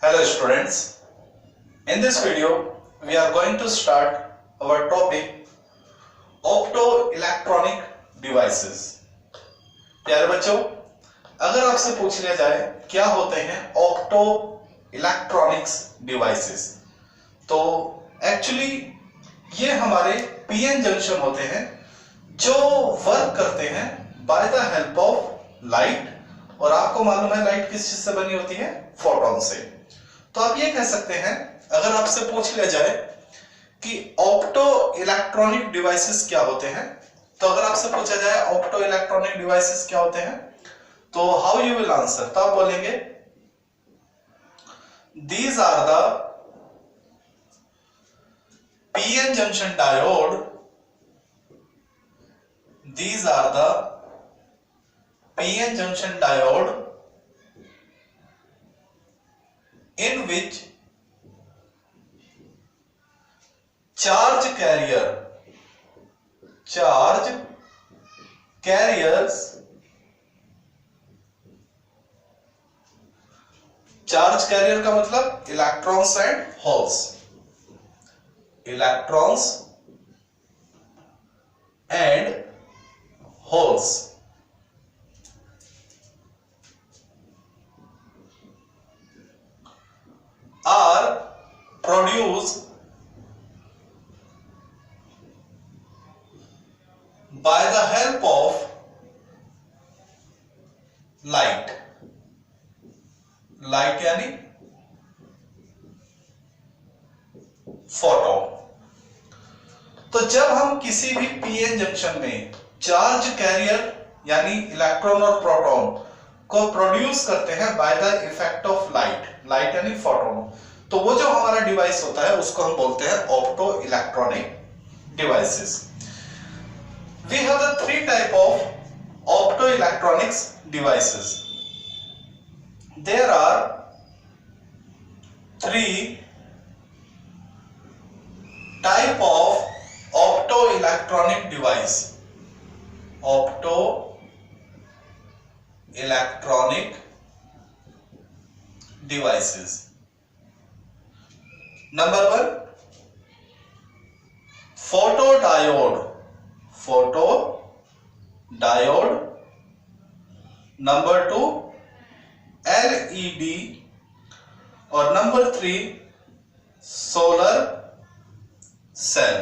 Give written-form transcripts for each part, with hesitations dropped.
Hello students, in this video we are going to start our topic optoelectronic devices। प्यारे बच्चों, अगर आपसे पूछ लिया जाए क्या होते हैं ऑप्टो इलेक्ट्रॉनिक्स डिवाइसेस, तो एक्चुअली ये हमारे पीएन जंक्शन होते हैं जो वर्क करते हैं by the help of light. और आपको मालूम है लाइट किस चीज से बनी होती है? फोटोन से। तो आप ये कह सकते हैं, अगर आपसे पूछ लिया जाए कि ऑप्टो इलेक्ट्रॉनिक डिवाइसेस क्या होते हैं, तो अगर आपसे पूछा जाए ऑप्टो इलेक्ट्रॉनिक डिवाइसेस क्या होते हैं, तो हाउ यू विल आंसर? तो आप बोलेंगे these are the PN junction diode, these are the PN junction diode in which charge carriers का मतलब electrons and holes, electrons and holes are produced by the help of light यानी photo. तो जब हम किसी भी पीएन जंक्शन में charge carrier यानी इलेक्ट्रॉन और प्रोटॉन को प्रोड्यूस करते हैं by the effect of light यानी फोटोन, तो वो जो हमारा डिवाइस होता है उसको हम बोलते हैं opto electronic devices. We have the three type of opto electronics devices. There are three type of opto electronic device. Opto electronic devices. Number one, photo diode. Number two, LED. और number three, solar cell.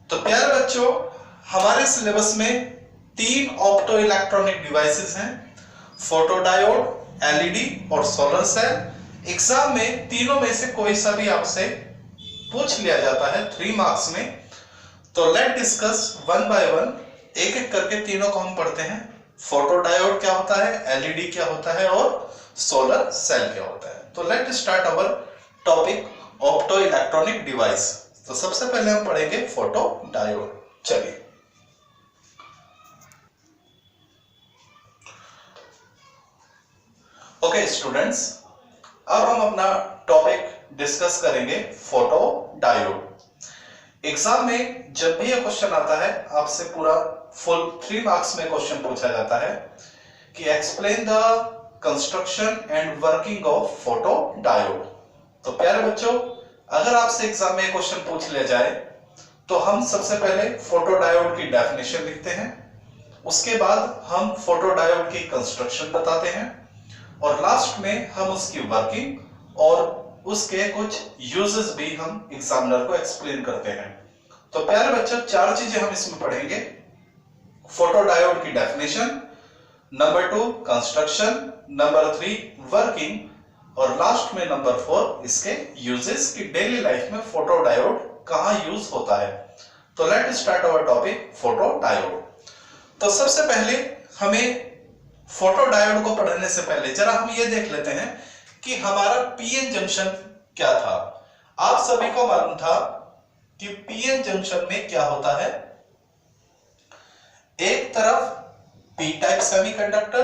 तो प्यारे बच्चों, हमारे syllabus में तीन opto electronic devices हैं, photodiode, LED और solar cell. Exam में तीनों में से कोई सा भी आपसे पूछ लिया जाता है 3 मार्क्स में। तो let discuss one by one, एक एक करके तीनों को हम पढ़ते हैं। फोटोडायोड क्या होता है, एलईडी क्या होता है और सोलर सेल क्या होता है। तो let start our topic opto electronic device. तो सबसे पहले हम पढ़ेंगे फोटोडायोड। चलिए, ओके स्टूडेंट्स, अब हम अपना टॉपिक डिस्कस करेंगे फोटोडायोड। एग्जाम में जब भी ये क्वेश्चन आता है, आपसे पूरा फुल 3 मार्क्स में क्वेश्चन पूछा जाता है कि explain the construction and working of photodiode. तो प्यारे बच्चों, अगर आपसे एग्जाम में क्वेश्चन पूछ लिया जाए तो हम सबसे पहले फोटोडायोड की डेफिनेशन लिखते हैं, उसके बाद हम फोटोडायोड की कंस्ट्रक्शन बताते हैं और लास्ट में हम उसकी वर्किंग और उसके कुछ यूजेस भी हम एग्जामिनर को एक्सप्लेन करते हैं। तो प्यारे बच्चों, 4 चीजें हम इसमें पढ़ेंगे। फोटोडायोड की definition, number 2 construction, number 3 working और लास्ट में नंबर 4 इसके यूजेस की डेली लाइफ में फोटोडायोड कहां यूज होता है। तो let start our topic photodiode. तो सबसे पहले हमें फोटोडायोड को पढ़ने से पहले जरा हम ये देख लेते हैं कि हमारा पीएन जंक्शन क्या था। आप सभी को मालूम था कि पीएन जंक्शन में क्या होता है, एक तरफ पी टाइप सेमीकंडक्टर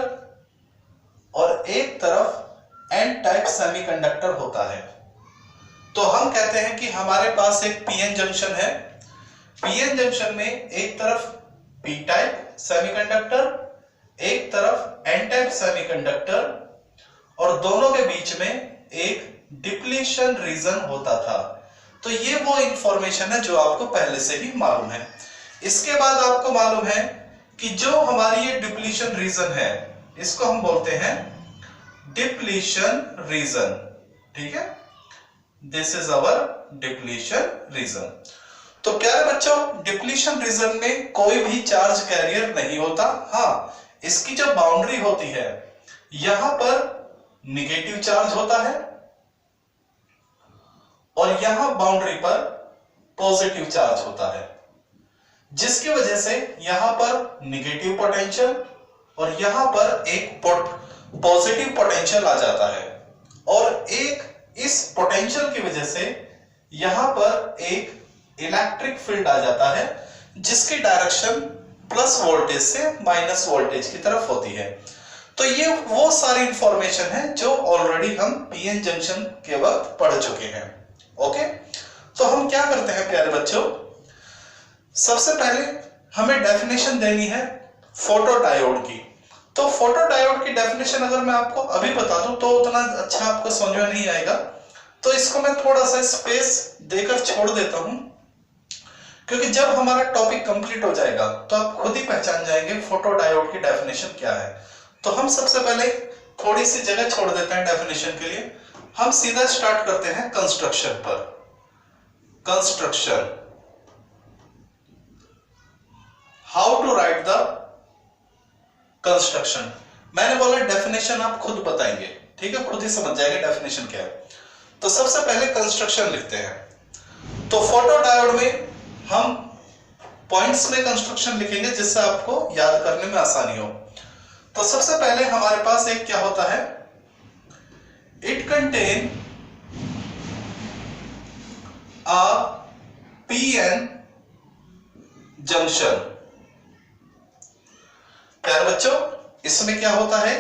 और एक तरफ एन टाइप सेमीकंडक्टर होता है। तो हम कहते हैं कि हमारे पास एक पीएन जंक्शन है। पीएन जंक्शन में एक तरफ पी टाइप सेमीकंडक्टर, एक तरफ एन टाइप सेमीकंडक्टर और दोनों के बीच में एक डिप्लीशन रीजन होता था। तो ये वो इंफॉर्मेशन है जो आपको पहले से ही मालूम है। इसके बाद आपको मालूम है कि जो हमारी ये डिप्लीशन रीजन है इसको हम बोलते हैं डिप्लीशन रीजन। ठीक है, this is our depletion region. तो प्यारे बच्चों, डिप्लीशन रीजन में कोई भी चार्ज कैरियर नहीं होता। हाँ, इसकी जो बाउंड्री होती है यहां पर निगेटिव चार्ज होता है और यहां बाउंड्री पर पॉजिटिव चार्ज होता है, जिसकी वजह से यहां पर निगेटिव पोटेंशियल और यहां पर एक पॉजिटिव पोटेंशियल आ जाता है। और एक इस पोटेंशियल की वजह से यहां पर एक इलेक्ट्रिक फील्ड आ जाता है जिसकी डायरेक्शन प्लस वोल्टेज से माइनस वोल्टेज की तरफ होती है। तो ये वो सारी इंफॉर्मेशन है जो ऑलरेडी हम पीएन जंक्शन के वक्त पढ़ चुके हैं। ओके, तो हम क्या करते हैं प्यारे बच्चों, सबसे पहले हमें डेफिनेशन देनी है फोटो डायोड की। तो फोटो डायोड की डेफिनेशन अगर मैं आपको अभी बता दूं तो उतना अच्छा आपको समझ में नहीं आएगा, तो इसको मैं थोड़ा सा स्पेस देकर छोड़ देता हूं, क्योंकि जब हमारा टॉपिक कंप्लीट हो जाएगा तो आप खुद ही पहचान जाएंगे फोटो डायोड की डेफिनेशन क्या है। तो हम सबसे पहले थोड़ी सी जगह छोड़ देते हैं डेफिनेशन के लिए, हम सीधा स्टार्ट करते हैं कंस्ट्रक्शन पर। Construction, how to write the construction. मैंने बोला डेफिनेशन आप खुद बताएंगे, ठीक है, खुद ही समझ जाएंगे डेफिनेशन क्या है। तो सबसे पहले कंस्ट्रक्शन लिखते हैं। तो फोटो डायोड में हम पॉइंट्स में कंस्ट्रक्शन लिखेंगे जिससे आपको याद करने में आसानी हो। तो सबसे पहले हमारे पास एक क्या होता है, it contain a PN junction. प्यारे बच्चों, इसमें क्या होता है,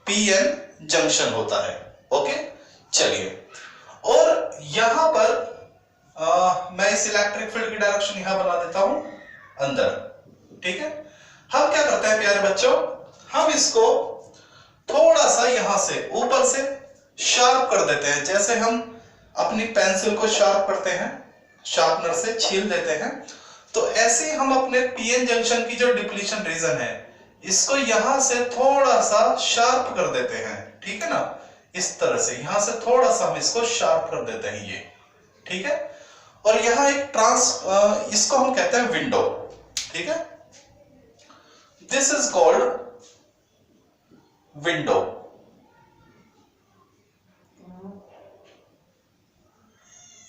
पीएन जंक्शन होता है। ओके, चलिए, और यहां पर मैं इस इलेक्ट्रिक फील्ड की डायरेक्शन यहां बना देता हूं अंदर। ठीक है, हम क्या करते हैं प्यारे बच्चों, हम इसको थोड़ा सा यहां से ऊपर से शार्प कर देते हैं, जैसे हम अपनी पेंसिल को शार्प करते हैं, शार्पनर से छील देते हैं। तो ऐसे हम अपने पीएन जंक्शन की जो डिप्लीशन रीजन है इसको यहां से थोड़ा सा शार्प कर देते हैं। ठीक है ना, इस तरह से यहां से थोड़ा सा हम इसको शार्प कर देते हैं, ये ठीक है। और यहां एक इसको हम कहते हैं विंडो। ठीक है, this is called window.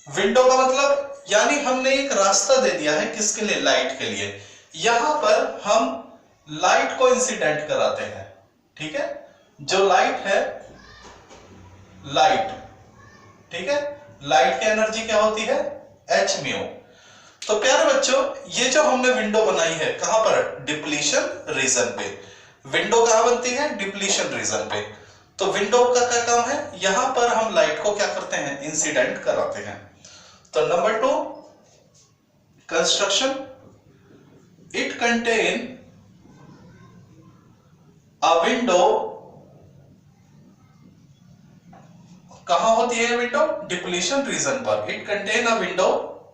Window का मतलब यानी हमने एक रास्ता दे दिया है, किसके लिए, लाइट के लिए। यहां पर हम लाइट को इंसिडेंट कराते हैं। ठीक है, जो लाइट है, लाइट, ठीक है, लाइट की एनर्जी क्या होती है, एच म्यू। तो प्यारे बच्चों, ये जो हमने विंडो बनाई है कहां पर, डिप्लीशन रीजन पे। विंडो कहां बनती है, डिप्लीशन रीजन पे। तो विंडो का क्या काम है, यहां पर हम लाइट को क्या करते हैं, इंसिडेंट कराते हैं। तो number 2, construction, it contain a window. कहां होती है विंडो, डिप्लीशन रीजन पर। It contain a window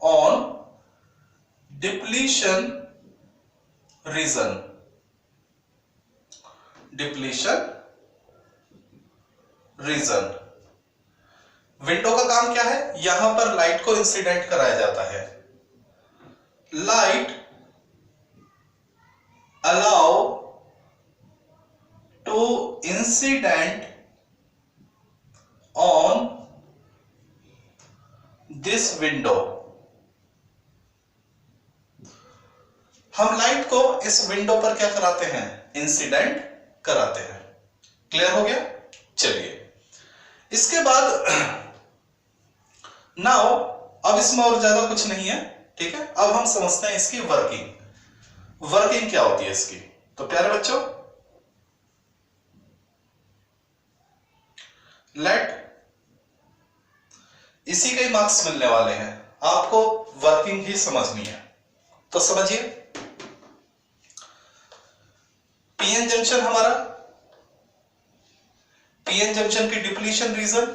on depletion region. Depletion region, window का काम क्या है, यहां पर लाइट को इंसिडेंट कराया जाता है। Light allow to incident on this window. हम लाइट को इस विंडो पर क्या कराते हैं, इंसिडेंट कराते हैं। क्लियर हो गया, चलिए इसके बाद नाउ, अब इसमें और ज्यादा कुछ नहीं है। ठीक है, अब हम समझते हैं इसकी वर्किंग। वर्किंग क्या होती है इसकी। तो प्यारे बच्चों, लेट, इसी के मार्क्स मिलने वाले हैं, आपको वर्किंग ही समझनी है। तो समझिए, पीएन जंक्शन हमारा, पीएन जंक्शन की डिप्लीशन रीजन,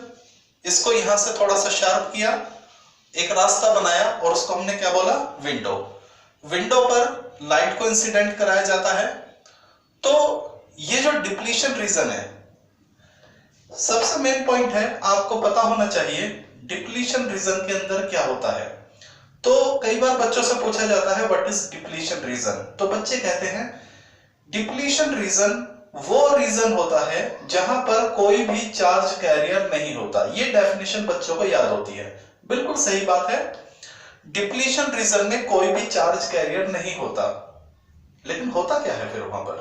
इसको यहां से थोड़ा सा शार्प किया, एक रास्ता बनाया और उसको हमने क्या बोला, विंडो। विंडो पर लाइट को इंसिडेंट कराया जाता है। तो ये जो डिप्लीशन रीजन है, सबसे मेन पॉइंट है, आपको पता होना चाहिए डिप्लीशन रीजन के अंदर क्या होता है। तो कई बार बच्चों से पूछा जाता है व्हाट इज डिप्लीशन रीजन, तो बच्चे कहते हैं डिप्लीशन रीजन वो रीजन होता है जहां पर कोई भी चार्ज कैरियर नहीं होता। ये डेफिनेशन बच्चों को याद होती है, बिल्कुल सही बात है। डिप्लीशन रीजन में कोई भी चार्ज कैरियर नहीं होता, लेकिन होता क्या है फिर वहां पर,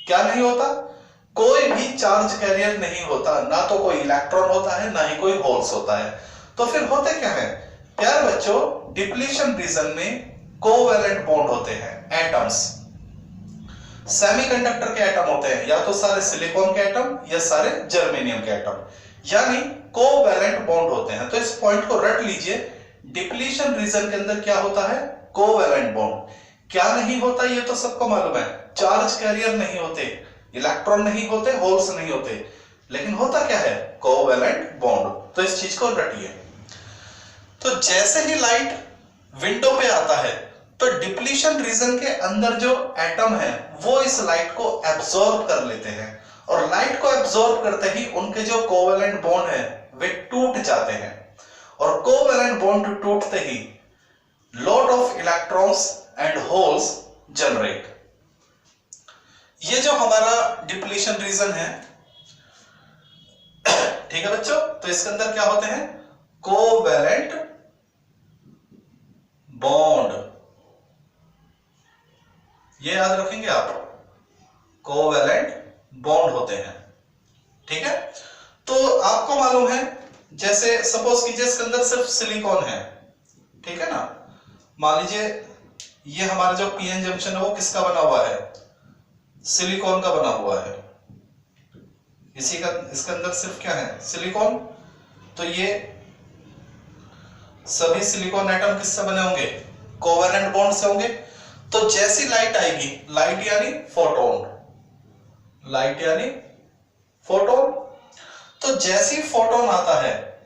क्या नहीं होता, कोई भी चार्ज कैरियर नहीं होता, ना तो कोई इलेक्ट्रॉन होता है, ना ही कोई होल्स होता है। तो फिर होते क्या है प्यार बच्चों, डिप्लीशन रीजन में कोवैलेंट बॉन्ड होते हैं, एटम्स। सेमीकंडक्टर के एटम होते हैं, या तो सारे सिलिकॉन के एटम या सारे जर्मेनियम के एटम, यानी कोवैलेंट बॉन्ड होते हैं। तो इस पॉइंट को रट लीजिए, डिप्लीशन रीजन के अंदर क्या होता है, कोवैलेंट बॉन्ड। क्या नहीं होता ये तो सबको मालूम है, चार्ज कैरियर नहीं होते, इलेक्ट्रॉन नहीं होते, होल्स नहीं होते, लेकिन होता क्या है, कोवैलेंट बॉन्ड। तो इस चीज को रटिए। तो जैसे ही लाइट विंडो पे आता है तो डिप्लीशन रीजन के अंदर जो एटम है वो इस लाइट को एब्सॉर्ब कर लेते हैं, और लाइट को एब्सॉर्ब करते ही उनके जो कोवैलेंट बॉन्ड है वे टूट जाते हैं, और कोवैलेंट बॉन्ड टूटते ही lot of electrons and holes generate. ये जो हमारा डिप्लीशन रीजन है, ठीक है बच्चों, तो इसके अंदर क्या होते हैं, कोवैलेंट बॉन्ड, ये याद रखेंगे आप, कोवैलेंट बॉन्ड होते हैं, ठीक है। तो आपको मालूम है, जैसे सपोज कीजिए इसके अंदर सिर्फ सिलिकॉन है, ठीक है ना, मान लीजिए ये हमारा जो पीएन जंक्शन है वो किसका बना हुआ है, सिलिकॉन का बना हुआ है, इसी का, इसके अंदर सिर्फ क्या है, सिलिकॉन। तो ये सभी सिलिकॉन एटम किससे बने होंगे, कोवैलेंट बॉन्ड से होंगे। तो जैसी लाइट आएगी, लाइट यानी फोटोन, लाइट यानी फोटोन, तो जैसी फोटोन आता है,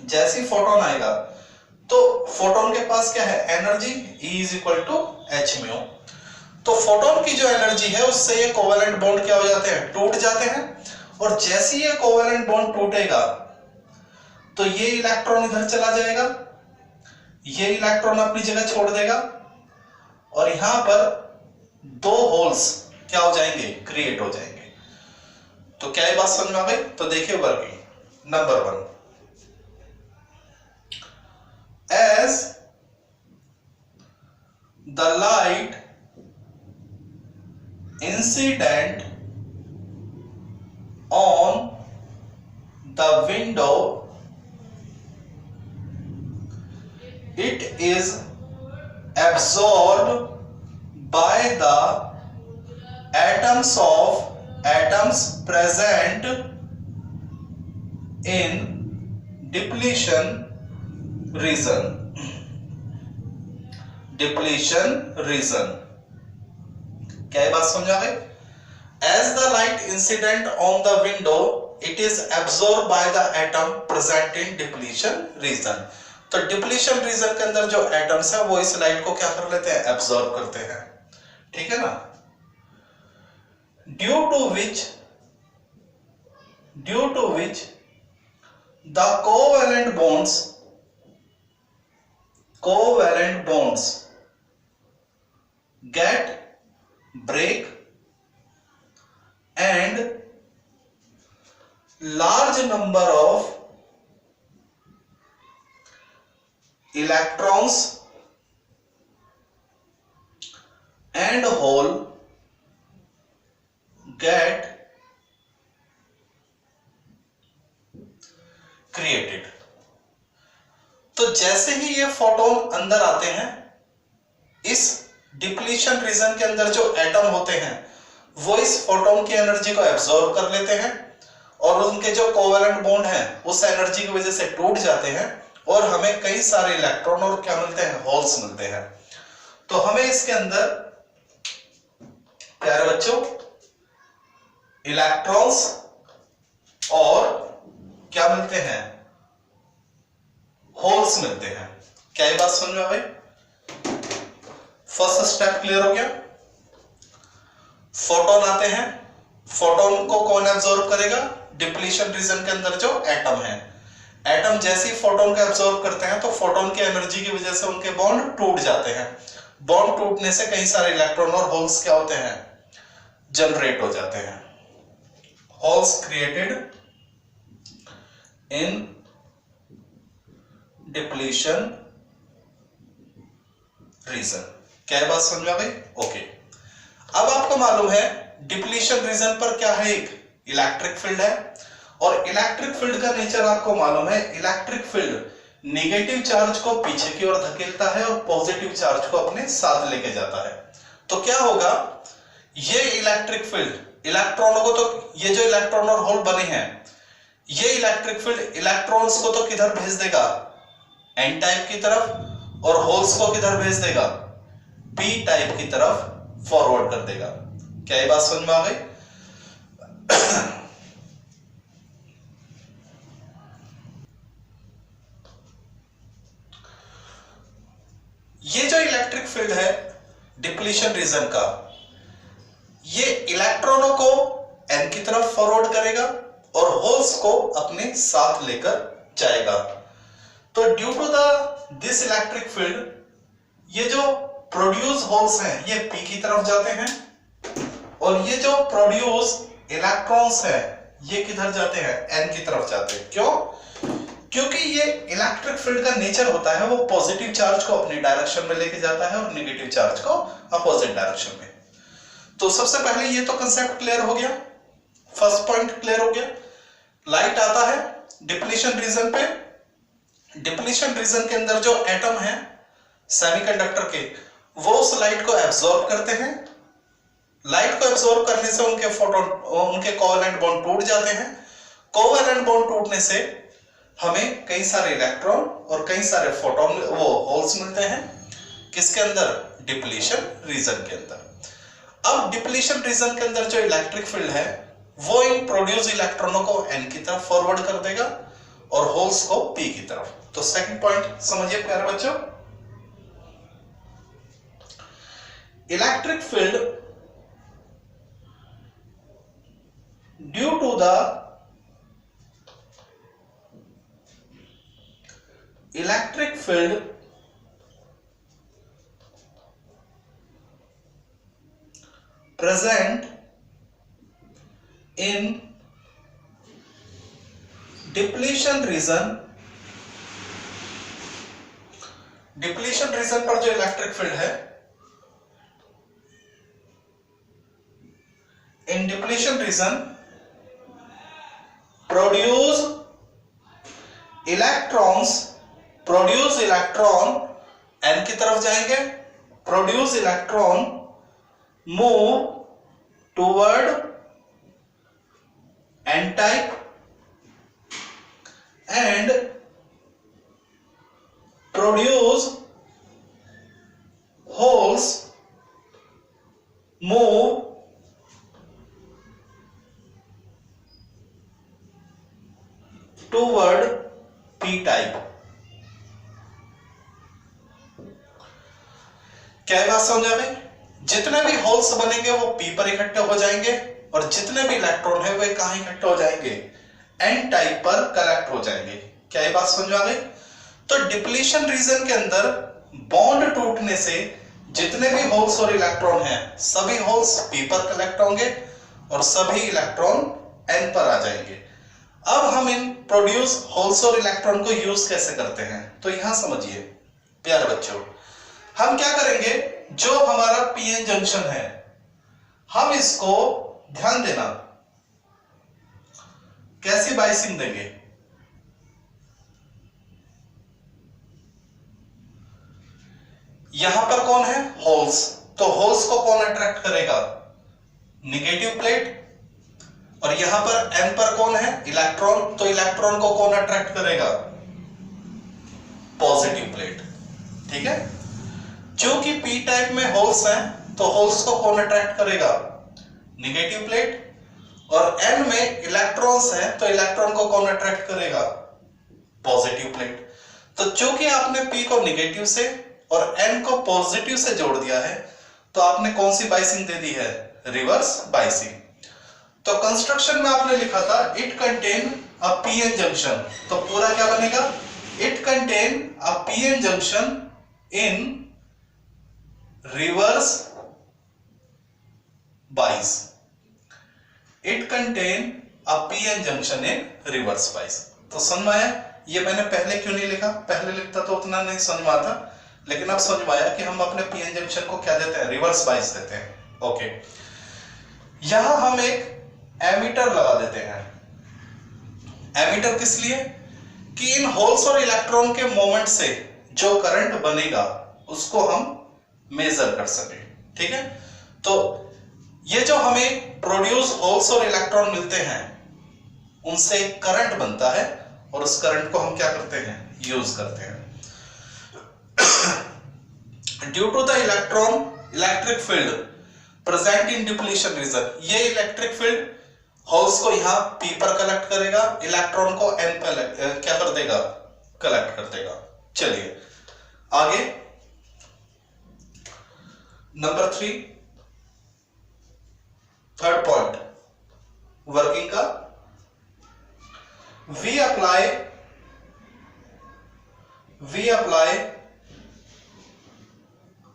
जैसी फोटोन आएगा तो फोटोन के पास क्या है, energy, E is equal to H mu. तो फोटोन की जो एनर्जी है उससे ये कोवैलेंट बॉन्ड क्या हो जाते हैं, टूट जाते हैं, और जैसे ये कोवैलेंट बॉन्ड टूटेगा तो ये इलेक्ट्रॉन इधर चला जाएगा, ये इलेक्ट्रॉन अपनी जगह छोड़ देगा, और यहां पर दो होल्स क्या हो जाएंगे, क्रिएट हो जाएंगे। तो क्या ये बात समझ में आ गई। तो देखिए working number 1, as the light incident on the window it is absorbed by the atoms present in depletion region, depletion region। क्या ये बात समझ आ गई। As the light incident on the window it is absorbed by the atom present in depletion region। तो depletion region के अंदर जो atoms है वो इस लाइट को क्या कर लेते हैं, एब्सॉर्ब करते हैं, ठीक है ना। Due to which the covalent bonds get break and large number of electrons and hole get created। तो जैसे ही ये फोटोन अंदर आते हैं, इस डिप्लीशन रीजन के अंदर जो एटम होते हैं वो इस फोटोन की एनर्जी को एब्सॉर्ब कर लेते हैं, और उनके जो कोवैलेंट बॉन्ड हैं उस एनर्जी की वजह से टूट जाते हैं, और हमें कई सारे इलेक्ट्रॉन और क्या मिलते हैं, होल्स मिलते हैं। तो हमें इसके अंदर प्यारे बच्चों इलेक्ट्रॉन्स और क्या मिलते हैं? होल्स मिलते हैं। क्या ये बात समझ में आ गई? फर्स्ट स्टेप क्लियर हो गया। फोटोन आते हैं, फोटोन को कौन एब्जॉर्ब करेगा? डिप्लीशन रीजन के अंदर जो एटम है, एटम जैसे ही फोटोन को एब्जॉर्ब करते हैं तो फोटोन की एनर्जी की वजह से उनके बॉन्ड टूट जाते हैं। बॉन्ड टूटने से कई सारे इलेक्ट्रॉन और होल्स क्या होते हैं? जनरेट हो जाते हैं। Holes created in depletion reason. क्या बात समझ में आ गई? ओके। अब आपको मालूम है डिप्लीशन रीजन पर क्या है? एक इलेक्ट्रिक फील्ड है, और इलेक्ट्रिक फील्ड का नेचर आपको मालूम है। इलेक्ट्रिक फील्ड नेगेटिव चार्ज को पीछे की ओर धकेलता है और पॉजिटिव चार्ज को अपने साथ लेके जाता है। तो क्या होगा? ये इलेक्ट्रिक फील्ड इलेक्ट्रॉनों को, तो ये जो इलेक्ट्रॉन और होल बने हैं, ये इलेक्ट्रिक फील्ड इलेक्ट्रॉन्स को तो किधर भेज देगा? एन टाइप की तरफ, और होल्स को किधर भेज देगा? पी टाइप की तरफ फॉरवर्ड कर देगा। क्या ये बात समझ में आ गई? ये जो इलेक्ट्रिक फील्ड है डिप्लीशन रीजन का, ये इलेक्ट्रॉनों को एन की तरफ फॉरवर्ड करेगा और होल्स को अपने साथ लेकर जाएगा। तो due to this electric field, ये जो प्रोड्यूस होल्स हैं ये पी की तरफ जाते हैं, और ये जो प्रोड्यूस इलेक्ट्रॉन्स है ये किधर जाते हैं? एन की तरफ जाते हैं। क्यों? क्योंकि ये इलेक्ट्रिक फील्ड का नेचर होता है, वो पॉजिटिव चार्ज को अपनी डायरेक्शन में लेके जाता है और नेगेटिव चार्ज को अपोजिट डायरेक्शन में। तो सबसे पहले ये तो कंसेप्ट क्लियर हो गया, फर्स्ट पॉइंट क्लियर हो गया। लाइट आता है डिप्लीशन रीजन पे, डिप्लीशन रीजन के अंदर जो एटम है सेमीकंडक्टर के, वो उस लाइट को एब्जॉर्ब करते हैं। लाइट को एब्जॉर्ब करने से उनके फोटोन, उनके कोवैलेंट बॉन्ड टूट जाते हैं। कोवैलेंट बॉन्ड टूटने से हमें कई सारे इलेक्ट्रॉन और कई सारे फोटोन, वो होल्स मिलते हैं। किसके अंदर? डिप्लीशन रीजन के अंदर। अब डिप्लीशन रीजन के अंदर जो इलेक्ट्रिक फील्ड है वो इन प्रोड्यूस इलेक्ट्रॉनों को एन की तरफ फॉरवर्ड कर देगा और होल्स को पी की तरफ। तो सेकंड पॉइंट समझिए प्यारे बच्चों, electric field due to the electric field present in depletion region, depletion region पर जो इलेक्ट्रिक फील्ड है, in depletion region produce electron N की तरफ जाएंगे, produce electron move toward N type and produce holes move toward P type. क्या बात समझ आ गई? जितने भी होल्स बनेंगे वो पी पर इकट्ठे हो जाएंगे, और जितने भी इलेक्ट्रॉन है वे कहां इकट्ठे हो जाएंगे? एन टाइप पर कलेक्ट हो जाएंगे। क्या ये बात समझ आ गई? तो डिप्लीशन रीजन के अंदर बॉन्ड टूटने से जितने भी होल्स और इलेक्ट्रॉन हैं सभी होल्स पी पर कलेक्ट होंगे और सभी इलेक्ट्रॉन एन पर आ जाएंगे। अब हम इन प्रोड्यूस होल्स और इलेक्ट्रॉन को यूज कैसे करते हैं? तो यहां समझिए प्यारे बच्चों, हम क्या करेंगे, जो हमारा पीएन जंक्शन है हम इसको, ध्यान देना, कैसी बाइसिंग देंगे? यहां पर कौन है? होल्स। तो होल्स को कौन अट्रैक्ट करेगा? Negative plate. और यहां पर एन पर कौन है? इलेक्ट्रॉन। तो इलेक्ट्रॉन को कौन अट्रैक्ट करेगा? Positive plate. ठीक है, क्योंकि पी टाइप में होल्स हैं तो होल्स को कौन अट्रैक्ट करेगा? Negative plate. और n में इलेक्ट्रॉन्स हैं, तो इलेक्ट्रॉन को कौन अट्रैक्ट करेगा? Positive plate. तो चूंकि आपने p को निगेटिव से और n को पॉजिटिव से जोड़ दिया है, तो आपने कौन सी बाइसिंग दे दी है? Reverse biasing. तो कंस्ट्रक्शन में आपने लिखा था it contain a PN junction, तो पूरा क्या बनेगा? It contain a PN junction in reverse bias. It contain a PN junction in reverse bias. तो समझ में आया? ये मैंने पहले क्यों नहीं लिखा? पहले लिखता तो उतना नहीं समझ में आता, लेकिन अब समझ में आया कि हम अपने पीएन जंक्शन को क्या देते हैं? रिवर्स बाइस देते हैं। ओके, यहां हम एक एमीटर लगा देते हैं। एमीटर किस लिए? कि इन होल्स और इलेक्ट्रॉन के मोमेंट से जो करंट बनेगा उसको हम मेजर कर सके। ठीक है, तो ये जो हमें प्रोड्यूस होल्स और इलेक्ट्रॉन मिलते हैं उनसे करंट बनता है, और उस करंट को हम क्या करते हैं? यूज करते हैं। Due to the electric field present in depletion region, ये इलेक्ट्रिक फील्ड होल्स को यहां p पर कलेक्ट करेगा, इलेक्ट्रॉन को n पर क्या कर देगा? कलेक्ट कर देगा। चलिए आगे नंबर 3, थर्ड पॉइंट वर्किंग का। we apply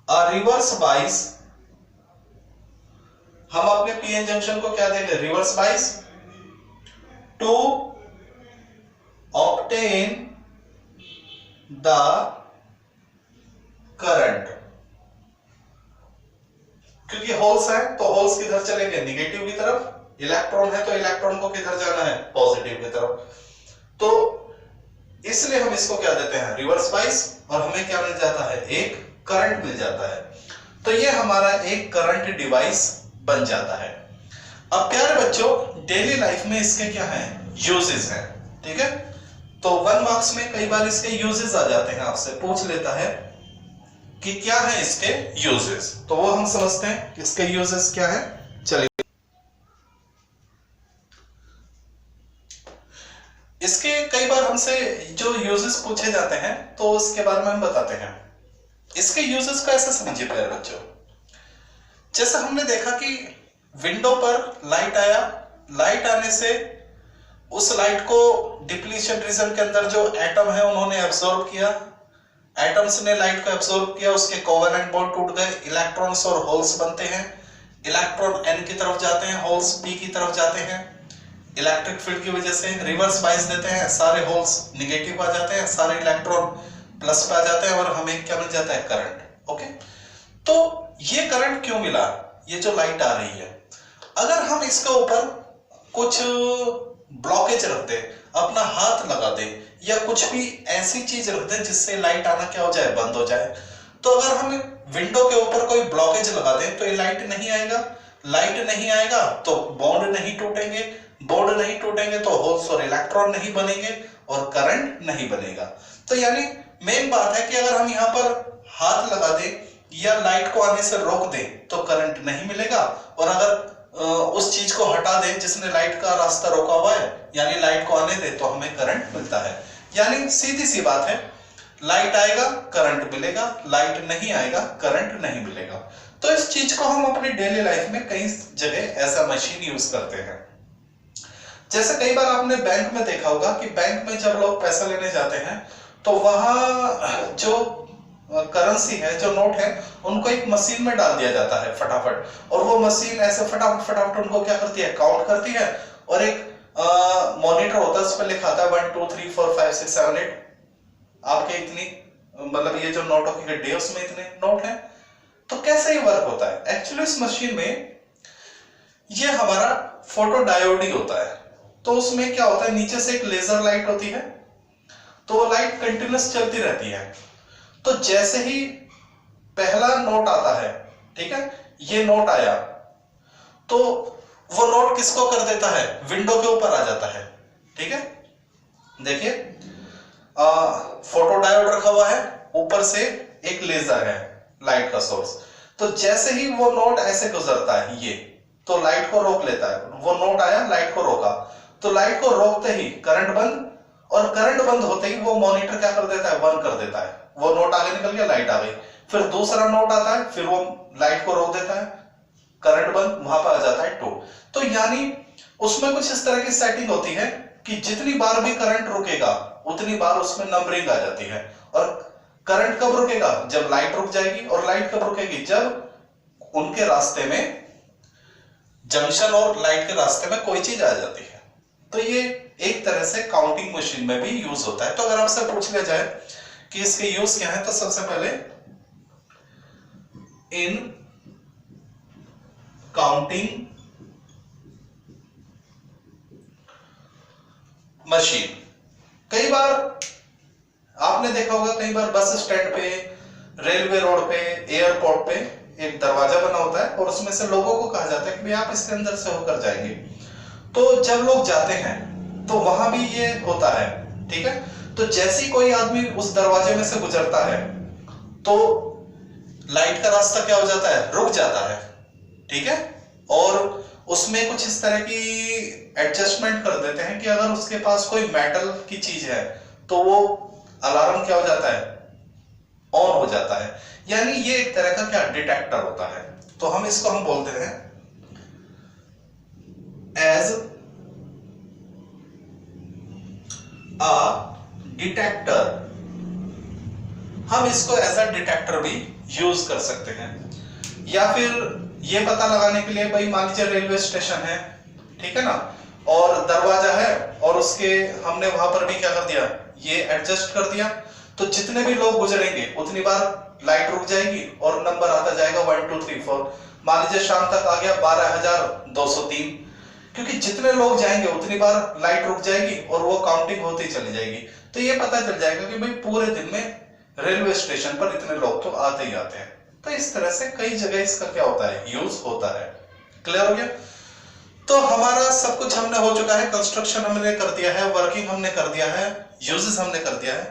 a reverse bias, हम अपने पीएन जंक्शन को क्या देंगे? Reverse bias, to obtain the current. क्योंकि होल्स है तो होल्स किधर चलेंगे? निगेटिव की तरफ। इलेक्ट्रॉन है तो इलेक्ट्रॉन को किधर जाना है? पॉजिटिव की तरफ। तो इसलिए हम इसको क्या देते हैं? रिवर्स बाइस, और हमें क्या मिल जाता है? एक करंट मिल जाता है। तो ये हमारा एक करंट डिवाइस बन जाता है। अब प्यारे बच्चों, डेली लाइफ में इसके क्या हैं? यूजेस हैं। ठीक है, तो 1 मार्क्स में कई बार इसके यूजेस आ जाते हैं, आपसे पूछ लेता है कि क्या है इसके यूजेस, तो वो हम समझते हैं इसके यूजेस क्या है। चलिए, इसके कई बार हमसे जो यूजेस पूछे जाते हैं तो उसके बारे में हम बताते हैं। इसके यूजेस को ऐसे समझिए प्यारे बच्चों, जैसे हमने देखा कि विंडो पर लाइट आया, लाइट आने से उस लाइट को डिप्लीशन रीजन के अंदर जो एटम है उन्होंने एब्सॉर्ब किया, एटम्स ने लाइट को एब्सॉर्ब किया, उसके कोवेलेंट बॉन्ड टूट गए, इलेक्ट्रॉन्स और होल्स बनते हैं। इलेक्ट्रॉन n की तरफ जाते हैं, होल्स p की तरफ जाते हैं। इलेक्ट्रिक फील्ड की वजह से रिवर्स बाइस देते हैं, सारे होल्स निगेटिव आ जाते हैं, सारे इलेक्ट्रॉन प्लस पे आ जाते हैं, और हमें क्या मिल जाता है? करंट। ओके, तो ये करंट क्यों मिला? ये जो लाइट आ रही है, अगर हम इसके ऊपर कुछ ब्लॉकेज रख दे, अपना हाथ लगा दे, या कुछ भी ऐसी चीज रख दे जिससे लाइट आना क्या हो जाए? बंद हो जाए। तो अगर हम विंडो के ऊपर कोई ब्लॉकेज लगा दें तो ये लाइट नहीं आएगा, लाइट नहीं आएगा तो बॉन्ड नहीं टूटेंगे, बॉन्ड नहीं टूटेंगे तो होल्स और इलेक्ट्रॉन नहीं बनेंगे और करंट नहीं बनेगा। तो यानी मेन बात है कि अगर हम यहाँ पर हाथ लगा दें या लाइट को आने से रोक दें तो करंट नहीं मिलेगा, और अगर उस चीज को हटा दें जिसने लाइट का रास्ता रोका हुआ है, यानी लाइट को आने दे, तो हमें करंट मिलता है। यानी सीधी सी बात है, लाइट आएगा करंट मिलेगा, लाइट नहीं आएगा करंट नहीं मिलेगा। तो इस चीज को हम अपनी डेली लाइफ में कई जगह ऐसा मशीन यूज करते हैं। जैसे कई बार आपने बैंक में देखा होगा कि बैंक में जब लोग पैसा लेने जाते हैं तो वहां जो करेंसी है, जो नोट है, उनको एक मशीन में डाल दिया जाता है फटाफट, और वो मशीन ऐसे फटाफट उनको क्या करती है? काउंट करती है, और एक मॉनिटर होता है, उस पर लिखा था 1 2 3 4 5 6 7 8, आपके इतनी, मतलब ये जो नोटों की गड्डी है उसमें इतने नोट हैं। तो कैसे ये वर्क होता है? एक्चुअली इस मशीन में ये हमारा फोटो डायोड ही होता है। तो उसमें क्या होता है? नीचे से एक लेजर लाइट होती है, तो वो लाइट कंटिन्यूस चलती रहती है। तो जैसे ही पहला नोट आता है, ठीक है, ये नोट आया, तो वो नोट किसको कर देता है? विंडो के ऊपर आ जाता है। ठीक है, देखिए फोटो डायोड रखा हुआ है, ऊपर से एक लेजर है, लाइट का सोर्स। तो जैसे ही वो नोट ऐसे गुजरता है, ये तो लाइट को रोक लेता है, वो नोट आया लाइट को रोका, तो लाइट को रोकते ही करंट बंद, और करंट बंद होते ही वो मॉनिटर क्या कर देता है, बंद कर देता है, वो नोट आगे निकल गया, लाइट आ गई। फिर दूसरा नोट आता है, फिर वो लाइट को रोक देता है, करंट बंद, वहां पर आ जाता है 2। तो यानी उसमें कुछ इस तरह की सेटिंग होती है कि जितनी बार भी करंट रुकेगा उतनी बार उसमें नंबरिंग आ जाती है। और करंट कब रुकेगा, जब लाइट रुक जाएगी, और लाइट कब रुकेगी, जब उनके रास्ते में, जंक्शन और लाइट के रास्ते में कोई चीज आ जाती है। तो ये एक तरह से काउंटिंग मशीन में भी यूज होता है। तो अगर आपसे पूछ लिया जाए कि इसके यूज क्या है, तो सबसे पहले इन काउंटिंग मशीन, कई बार आपने देखा होगा, कई बार बस स्टैंड पे, रेलवे रोड पे, एयरपोर्ट पे एक दरवाजा बना होता है और उसमें से लोगों को कहा जाता है कि भाई आप इसके अंदर से होकर जाएंगे। तो जब लोग जाते हैं तो वहां भी ये होता है, ठीक है। तो जैसे ही कोई आदमी उस दरवाजे में से गुजरता है तो लाइट का रास्ता क्या हो जाता है, रुक जाता है, ठीक है। और उसमें कुछ इस तरह की एडजस्टमेंट कर देते हैं कि अगर उसके पास कोई मेटल की चीज है तो वो अलार्म क्या हो जाता है, ऑन हो जाता है। यानी ये एक तरह का क्या, डिटेक्टर होता है। तो हम इसको हम बोलते हैं एज अ डिटेक्टर। हम इसको एज अ डिटेक्टर भी यूज कर सकते हैं। या फिर ये पता लगाने के लिए, भाई मान लीजिए रेलवे स्टेशन है, ठीक है ना, और दरवाजा है और उसके हमने वहां पर भी क्या कर दिया, ये एडजस्ट कर दिया, तो जितने भी लोग गुजरेंगे उतनी बार लाइट रुक जाएगी और नंबर आता जाएगा 1 2 3 4। मान लीजिए शाम तक आ गया 12,203, क्योंकि जितने लोग जाएंगे उतनी बार लाइट रुक जाएगी और वो काउंटिंग होती चली जाएगी। तो ये पता चल जाएगा कि भाई पूरे दिन में रेलवे स्टेशन पर इतने लोग तो आते ही आते हैं। तो इस तरह से कई जगह इसका क्या होता है, यूज होता है। क्लियर हो गया। तो हमारा सब कुछ हमने हो चुका है, कंस्ट्रक्शन हमने कर दिया है, वर्किंग हमने कर दिया है, यूजेस हमने कर दिया है,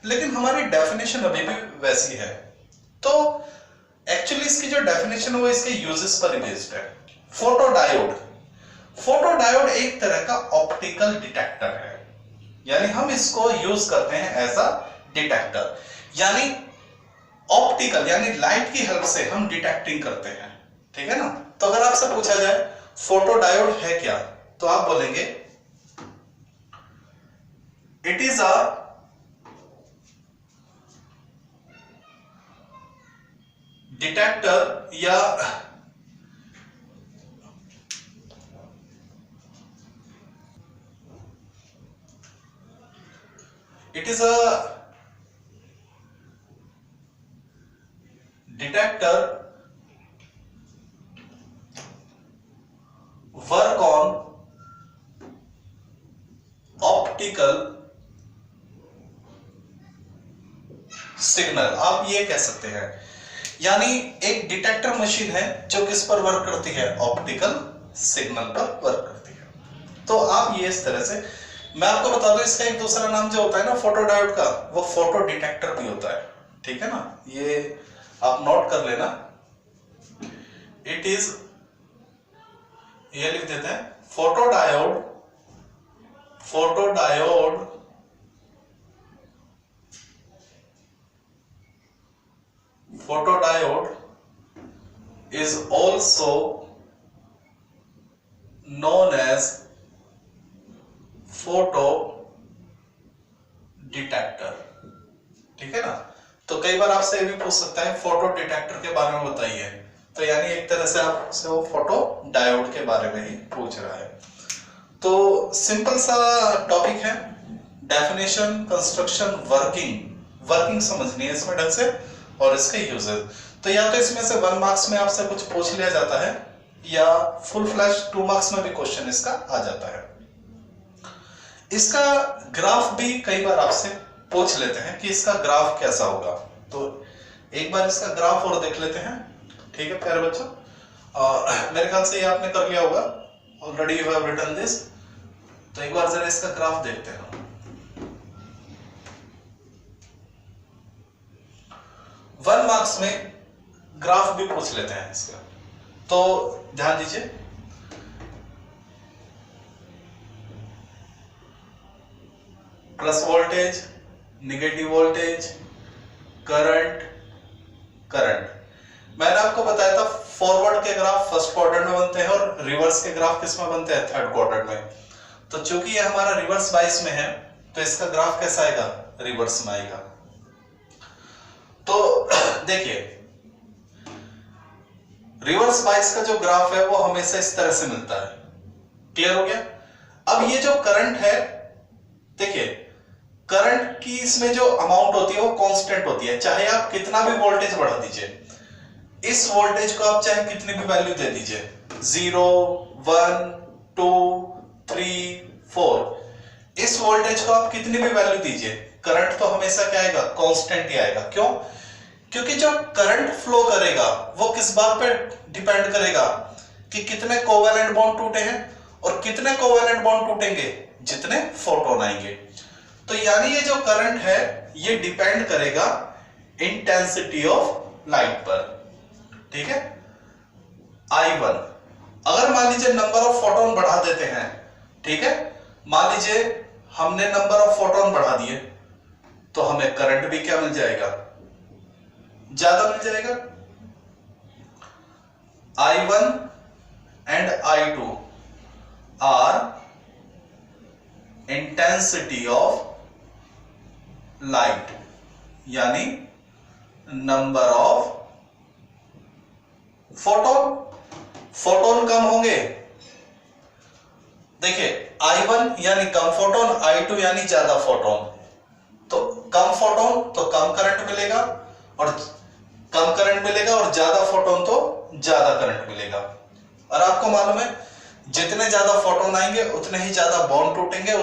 लेकिन हमारी डेफिनेशन अभी भी वैसी है। तो एक्चुअली इसकी जो डेफिनेशन है वो इसके यूजेस पर बेस्ड है। फोटोडायोड, फोटोडायोड एक तरह का ऑप्टिकल डिटेक्टर है, यानी हम इसको यूज करते हैं एज अ डिटेक्टर, यानी ऑप्टिकल यानी लाइट की हेल्प से हम डिटेक्टिंग करते हैं, ठीक है ना। तो अगर आपसे पूछा जाए फोटोडायोड है क्या, तो आप बोलेंगे इट इज अ डिटेक्टर या it is a detector work on optical signal, आप ये कह सकते हैं। यानी एक डिटेक्टर मशीन है जो किस पर वर्क करती है, ऑप्टिकल सिग्नल पर वर्क करती है। तो आप ये इस तरह से, मैं आपको बता दूं इसका एक दूसरा नाम जो होता है ना फोटोडायोड का, वो फोटो डिटेक्टर भी होता है, ठीक है ना। ये आप नोट कर लेना, इट इज, ये लिख देते हैं photodiode, photodiode photodiode is also known as photo detector, ठीक है ना। तो कई बार आपसे ये भी पूछ सकता है फोटो डिटेक्टर के बारे में बताइए, तो यानी एक तरह से आपसे वो फोटो डायोड के बारे में ही पूछ रहा है। तो सिंपल सा टॉपिक है, डेफिनेशन, कंस्ट्रक्शन, वर्किंग समझनी है इसमें ढंग से, और इसके यूजेस। तो या तो इसमें से 1 मार्क्स में आपसे कुछ पूछ लिया जाता है, या फुल फ्लैश 2 मार्क्स में भी क्वेश्चन इसका आ जाता है। इसका ग्राफ भी कई बार आपसे पूछ लेते हैं कि इसका ग्राफ कैसा होगा। तो एक बार इसका ग्राफ और देख लेते हैं, ठीक है प्यारे बच्चों। मेरे ख्याल से ये आपने कर लिया होगा, already you have written this. तो एक बार जरा इसका ग्राफ देखते हैं। 1 मार्क्स में ग्राफ भी पूछ लेते हैं इसका, तो ध्यान दीजिए। Plus voltage, negative voltage, current, current. मैंने आपको बताया था फॉरवर्ड के ग्राफ फर्स्ट क्वाड्रेंट में बनते हैं और रिवर्स के ग्राफ किस में बनते हैं, थर्ड क्वाड्रेंट में। तो चूंकि ये हमारा रिवर्स बाइस में है तो इसका ग्राफ कैसा आएगा, रिवर्स में आएगा। तो देखिए रिवर्स बाइस का जो ग्राफ है वो हमेशा इस तरह से मिलता है। क्लियर हो गया? अब ये जो करंट है, देखिए करंट की इसमें जो अमाउंट होती है वो कांस्टेंट होती है, चाहे आप कितना भी वोल्टेज बढ़ा दीजिए। इस वोल्टेज को आप चाहे कितनी भी वैल्यू दे दीजिए, 0, 1, 2, 3, 4, इस वोल्टेज को आप कितनी भी वैल्यू दीजिए, करंट तो हमेशा क्या आएगा, कांस्टेंट ही आएगा। क्यों? क्योंकि जो करंट फ्लो करेगा वो किस बात पे डिपेंड करेगा कि कितने कोवेलेंट बॉन्ड टूटे हैं, और कितने कोवेलेंट बॉन्ड टूटेंगे, जितने फोटोन आएंगे। तो यानी ये जो करंट है ये डिपेंड करेगा इंटेंसिटी ऑफ लाइट पर। ठीक है? I1 अगर मान लीजिए नंबर ऑफ फोटोन बढ़ा देते हैं, ठीक है, मान लीजिए हमने नंबर ऑफ फोटोन बढ़ा दिए तो हमें करंट भी क्या मिल जाएगा, ज्यादा मिल जाएगा। I1 and I2 are intensity of light, यानी नंबर ऑफ फोटोन। फोटोन कम होंगे, देखिए I1 यानी कम फोटोन, I2 यानी ज्यादा फोटोन। तो कम फोटोन तो कम करंट मिलेगा, और कम करंट मिलेगा, और ज्यादा फोटोन तो ज्यादा करंट मिलेगा। और आपको मालूम है जितने ज्यादा फोटोन आएंगे उतने ही ज्यादा बॉन्ड टूटेंगे,